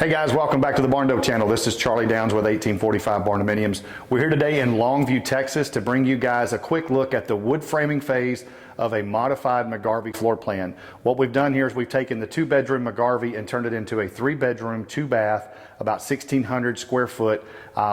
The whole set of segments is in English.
Hey guys, welcome back to the Barndo channel. This is Charlie Downs with 1845 Barndominiums. We're here today in Longview, Texas to bring you guys a quick look at the wood framing phase of a modified McGarvey floor plan. What we've done here is we've taken the 2-bedroom McGarvey and turned it into a 3-bedroom, 2-bath, about 1,600 square foot.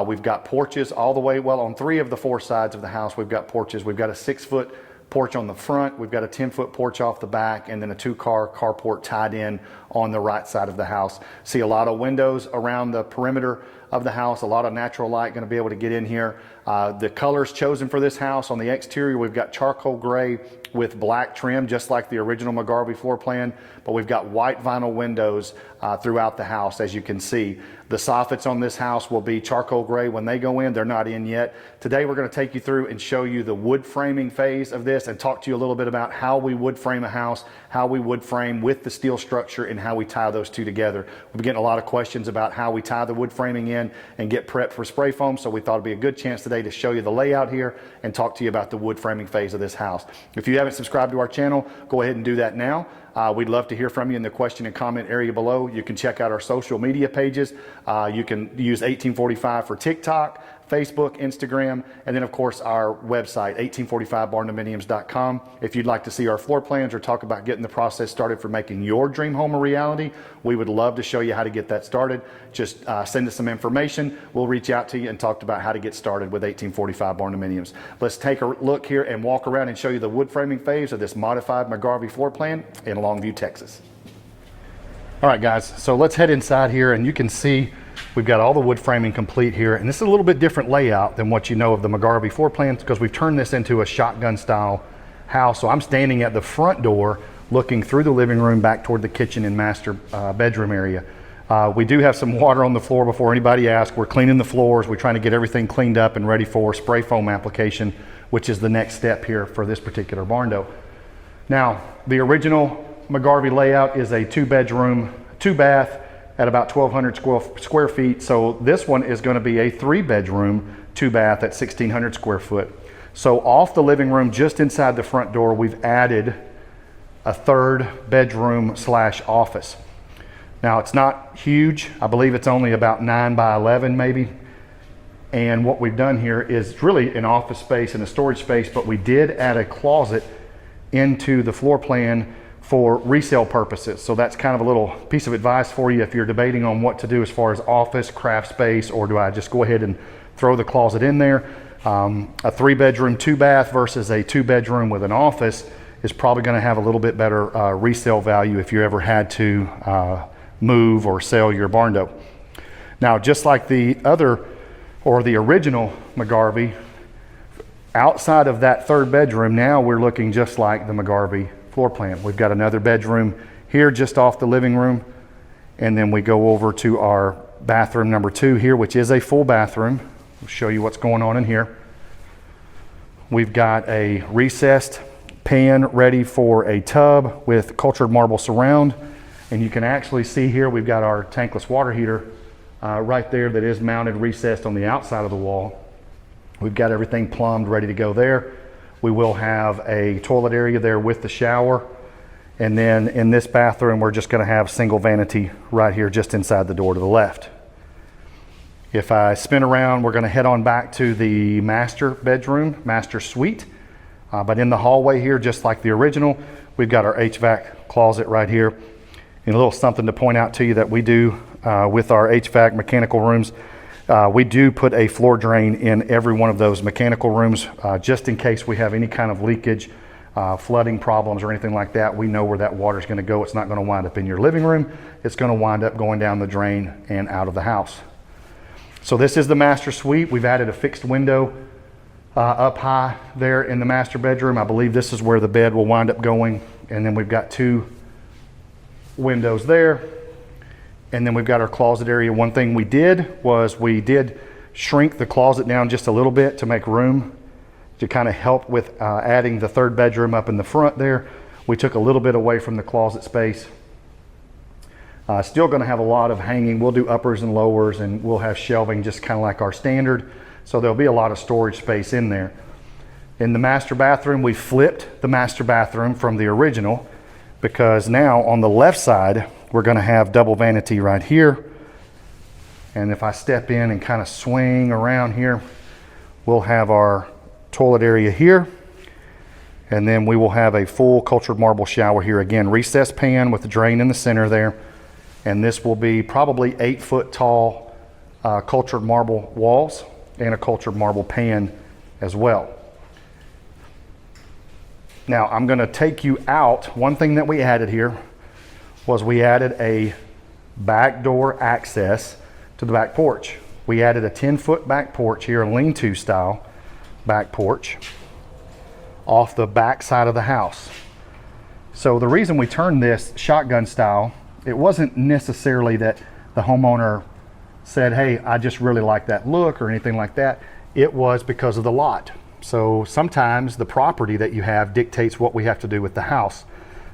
We've got porches all the way, well, on 3 of the 4 sides of the house we've got porches. We've got a 6-foot porch on the front, we've got a 10-foot porch off the back, and then a 2-car carport tied in on the right side of the house. See a lot of windows around the perimeter of the house, a lot of natural light going to be able to get in here. The colors chosen for this house, on the exterior we've got charcoal gray with black trim, just like the original McGarvey floor plan, but we've got white vinyl windows throughout the house, as you can see. The soffits on this house will be charcoal gray when they go in. They're not in yet. Today we're going to take you through and show you the wood framing phase of this and talk to you a little bit about how we wood frame a house, how we wood frame with the steel structure, and how we tie those two together. We've been getting a lot of questions about how we tie the wood framing in and get prepped for spray foam, so we thought it'd be a good chance today to show you the layout here and talk to you about the wood framing phase of this house. If you haven't subscribed to our channel, go ahead and do that now. We'd love to hear from you in the question and comment area below. You can check out our social media pages. You can use 1845 for TikTok, Facebook, Instagram, and then of course our website, 1845barndominiums.com. If you'd like to see our floor plans or talk about getting the process started for making your dream home a reality, we would love to show you how to get that started. Just send us some information. We'll reach out to you and talk about how to get started with 1845 Barndominiums. Let's take a look here and walk around and show you the wood framing phase of this modified McGarvey floor plan in Longview, Texas. All right guys, so let's head inside here, and you can see we've got all the wood framing complete here, and this is a little bit different layout than what you know of the McGarvey floor plans because we've turned this into a shotgun style house. So I'm standing at the front door looking through the living room back toward the kitchen and master bedroom area. We do have some water on the floor before anybody asks. We're cleaning the floors. We're trying to get everything cleaned up and ready for spray foam application, which is the next step here for this particular Barndo. Now, the original McGarvey layout is a 2-bedroom, 2-bath at about 1,200 square feet. So this one is going to be a 3-bedroom, 2-bath at 1,600 square foot. So off the living room, just inside the front door, we've added a 3rd bedroom / office. Now it's not huge. I believe it's only about 9 by 11 maybe. And what we've done here is really an office space and a storage space, but we did add a closet into the floor plan for resale purposes. So that's kind of a little piece of advice for you if you're debating on what to do as far as office, craft space, or do I just go ahead and throw the closet in there. A 3-bedroom, 2-bath versus a 2-bedroom with an office is probably going to have a little bit better resale value if you ever had to move or sell your Barndo. Now, just like the other or the original McGarvey, outside of that 3rd bedroom, now we're looking just like the McGarvey floor plan. We've got another bedroom here just off the living room, and then we go over to our bathroom number 2 here, which is a full bathroom. I'll show you what's going on in here. We've got a recessed pan ready for a tub with cultured marble surround, and you can actually see here we've got our tankless water heater right there that is mounted recessed on the outside of the wall. We've got everything plumbed, ready to go there. We will have a toilet area there with the shower. And then in this bathroom, we're just going to have single vanity right here just inside the door to the left. If I spin around, we're going to head on back to the master bedroom, master suite. But in the hallway here, just like the original, we've got our HVAC closet right here. And a little something to point out to you that we do with our HVAC mechanical rooms. We do put a floor drain in every one of those mechanical rooms just in case we have any kind of leakage, flooding problems or anything like that. We know where that water is going to go. It's not going to wind up in your living room. It's going to wind up going down the drain and out of the house. So this is the master suite. We've added a fixed window up high there in the master bedroom. I believe this is where the bed will wind up going. And then we've got 2 windows there. And then we've got our closet area. One thing we did was we did shrink the closet down just a little bit to make room to kind of help with adding the 3rd bedroom up in the front there. We took a little bit away from the closet space. Still going to have a lot of hanging. We'll do uppers and lowers, and we'll have shelving just kind of like our standard. So there'll be a lot of storage space in there. In the master bathroom, we flipped the master bathroom from the original because now on the left side, we're going to have double vanity right here And if I step in and kind of swing around here, we'll have our toilet area here. And then we will have a full cultured marble shower here. Again, recessed pan with the drain in the center there. And this will be probably 8 foot tall cultured marble walls and a cultured marble pan as well. Now I'm gonna take you out. One thing that we added here was we added a back door access to the back porch. We added a 10-foot back porch here, a lean-to style back porch off the back side of the house. So the reason we turned this shotgun style, it wasn't necessarily that the homeowner said, hey, I just really like that look or anything like that. It was because of the lot. So sometimes the property that you have dictates what we have to do with the house.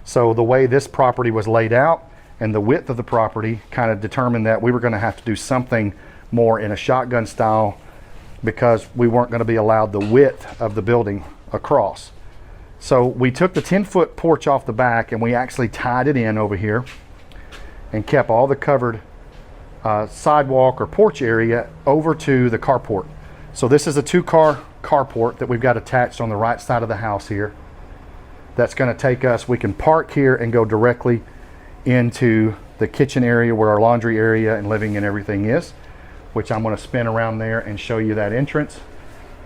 So the way this property was laid out and the width of the property kind of determined that we were going to have to do something more in a shotgun style because we weren't going to be allowed the width of the building across. So we took the 10-foot porch off the back and we actually tied it in over here and kept all the covered sidewalk or porch area over to the carport. So this is a 2-car carport that we've got attached on the right side of the house here. That's going to take us, we can park here and go directly into the kitchen area where our laundry area and living and everything is, which I'm going to spin around there and show you that entrance.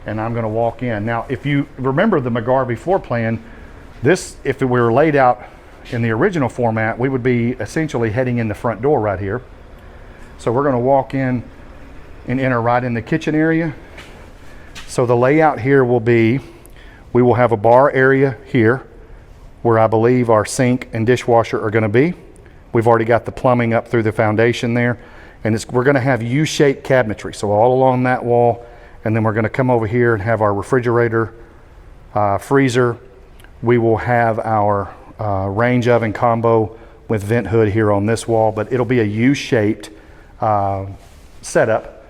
And I'm going to walk in. Now, if you remember the McGarvey floor plan, this, if it were laid out in the original format, we would be essentially heading in the front door right here. So we're going to walk in and enter right in the kitchen area. So the layout here will be, we will have a bar area here where I believe our sink and dishwasher are going to be. We've already got the plumbing up through the foundation there. And we're going to have U-shaped cabinetry. So all along that wall. And then we're going to come over here and have our refrigerator, freezer. We will have our range oven combo with vent hood here on this wall, but it'll be a U-shaped setup.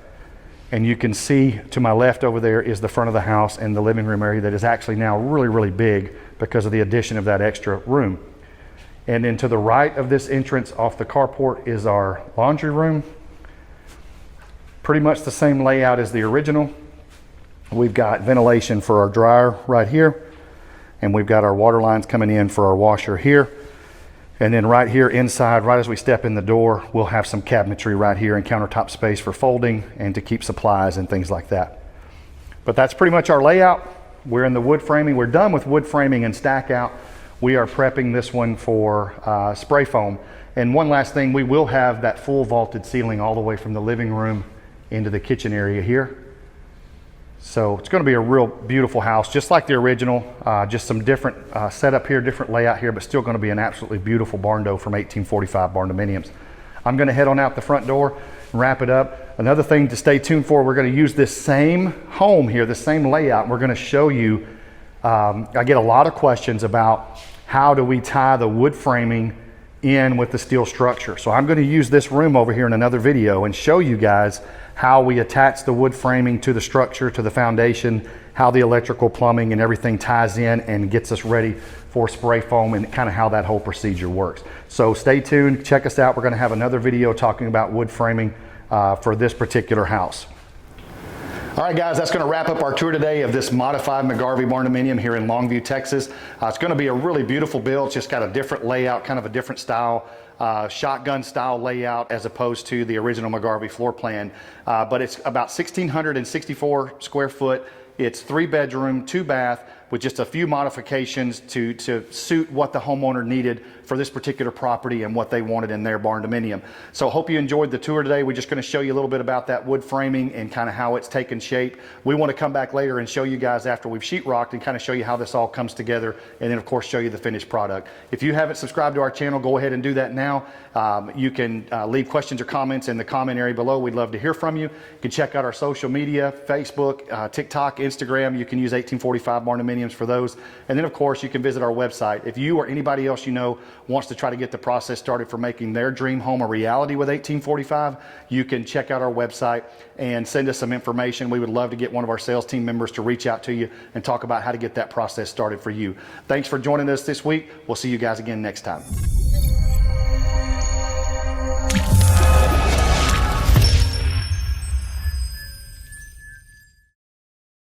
And you can see to my left over there is the front of the house and the living room area that is actually now really, really big because of the addition of that extra room. And then to the right of this entrance off the carport is our laundry room. Pretty much the same layout as the original. We've got ventilation for our dryer right here. And we've got our water lines coming in for our washer here. And then right here inside, right as we step in the door, we'll have some cabinetry right here and countertop space for folding and to keep supplies and things like that. But that's pretty much our layout. We're in the wood framing. We're done with wood framing and stack out. We are prepping this one for spray foam. And one last thing, we will have that full vaulted ceiling all the way from the living room into the kitchen area here. So it's going to be a real beautiful house, just like the original, just some different setup here, different layout here, but still going to be an absolutely beautiful Barndo from 1845 Barndominiums. I'm going to head on out the front door and wrap it up. Another thing to stay tuned for, we're going to use this same home here, the same layout. We're going to show you, I get a lot of questions about how do we tie the wood framing in with the steel structure. So I'm going to use this room over here in another video and show you guys how we attach the wood framing to the structure, to the foundation, how the electrical, plumbing, and everything ties in and gets us ready for spray foam and kind of how that whole procedure works. So stay tuned, check us out. We're going to have another video talking about wood framing for this particular house. All right, guys, that's going to wrap up our tour today of this modified McGarvey Barndominium here in Longview, Texas. It's going to be a really beautiful build. It's just got a different layout, kind of a different style, shotgun style layout as opposed to the original McGarvey floor plan. But it's about 1,664 square foot. It's 3 bedroom, 2 bath with just a few modifications to suit what the homeowner needed for this particular property and what they wanted in their Barndominium. So I hope you enjoyed the tour today. We're just going to show you a little bit about that wood framing and kind of how it's taken shape. We want to come back later and show you guys after we've sheetrocked and kind of show you how this all comes together, and then of course show you the finished product. If you haven't subscribed to our channel, go ahead and do that now. You can leave questions or comments in the comment area below. We'd love to hear from you. You can check out our social media, Facebook, TikTok, Instagram. You can use 1845 Barndominiums for those. And then of course you can visit our website. If you or anybody else you know wants to try to get the process started for making their dream home a reality with 1845, you can check out our website and send us some information. We would love to get one of our sales team members to reach out to you and talk about how to get that process started for you. Thanks for joining us this week. We'll see you guys again next time.